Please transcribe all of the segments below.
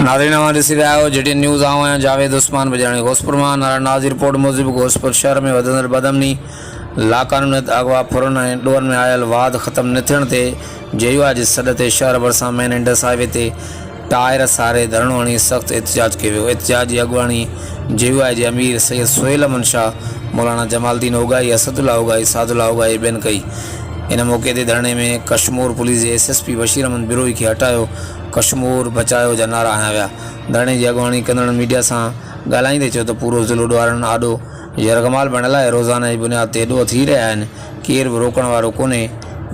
नाज़रीन ॾिसी रहिया आहियो GTN न्यूज़। आहियां जावेद उस्मान बजाणी घोसपुर मां। नारायणनाथ जी रिपोर्ट मूजिब घोसपुर शहर में वधंदड़ बदमनी, लाक़ानूनियत, अगवा, फुरन ऐं ॾोहनि में आयल वाद ख़त्म न थियण ते जेयूआ जी सॾ ते शहर भरिसां मेन इंडस हाईवे ते टायर सारे धरणो हणी सख़्त एहतजाज कयो वियो। एहतजाज जी अॻुवाणी जेयूआ जे अमीर सैयद सोहेल अमन शाह, मौलाना जमालुद्दीन ओगाई, असदुल्ला ओगाई, सादुल्ला ओगाई ॿियनि कई। इन मौक़े ते धरणे में कश्मीर पुलिस जे SSP बशीर अहमद बिरोही खे हटायो, कश्मीर बचायो जा नारा हया विया। धरणे जी अॻुवाणी कंदड़ मीडिया सां ॻाल्हाईंदे चयो त पूरो ज़िलो ॾोहारनि आॾो यरगमाल बणियल आहे। रोज़ाना जी बुनियाद ते ॾोह थी रहिया आहिनि, केर बि रोकण वारो कोन्हे।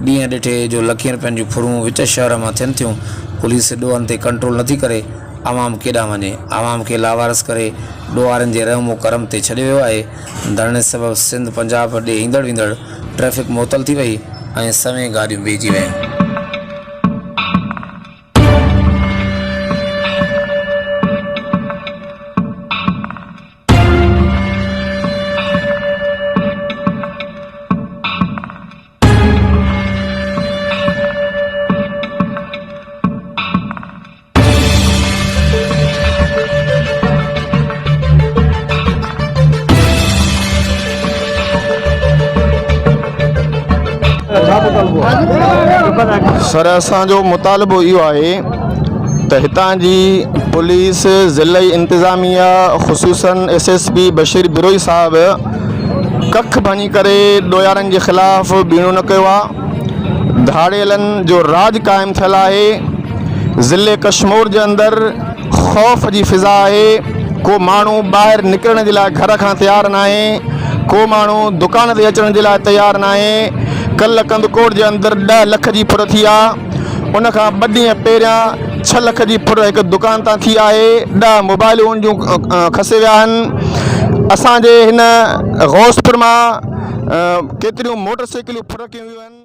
ॾींहं ॾिठे जो लखनि रुपयनि जूं फुरूं विच शहर मां थियनि थियूं। पुलिस ॾोहनि ते कंट्रोल नथी करे, आवाम केॾांहुं वञे। आवाम खे लावारस करे ॾोहारनि जे रहमो करम ते छॾियो वियो आहे। धरणे सबबि सिंध पंजाब ॾे ईंदड़ वेंदड़ ट्रैफ़िक मुअतल थी वई ऐं सवें गाॾियूं बीहजी वयूं। सर, असांजो मुतालबो इहो आहे त हितां जी पुलिस, ज़िले इंतिज़ामिया, ख़ुसूसन SSP बशीर बिरोही साहब कख भञी करे ॾोयारनि जे ख़िलाफ़ बीणो न कयो आहे। धाड़ेलनि जो राज क़ाइमु थियल आहे। ज़िले कश्मीर जे अंदरि ख़ौफ़ जी फ़िज़ा आहे। को माण्हू ॿाहिरि निकिरण जे लाइ घर खां तयारु न आहे। को माण्हू दुकान ते अचण जे लाइ तयारु न आहे। कल्ह कंदकोट जे अंदरि 10 लख जी फुर थी आहे। उन खां 2 ॾींहं पहिरियां 6 लख जी फुर हिकु दुकान तां थी आहे। 10 मोबाइलूं जूं खसे विया आहिनि। असांजे हिन गौसपुर मां केतिरियूं मोटरसाइकिलूं फुर कयूं वियूं आहिनि।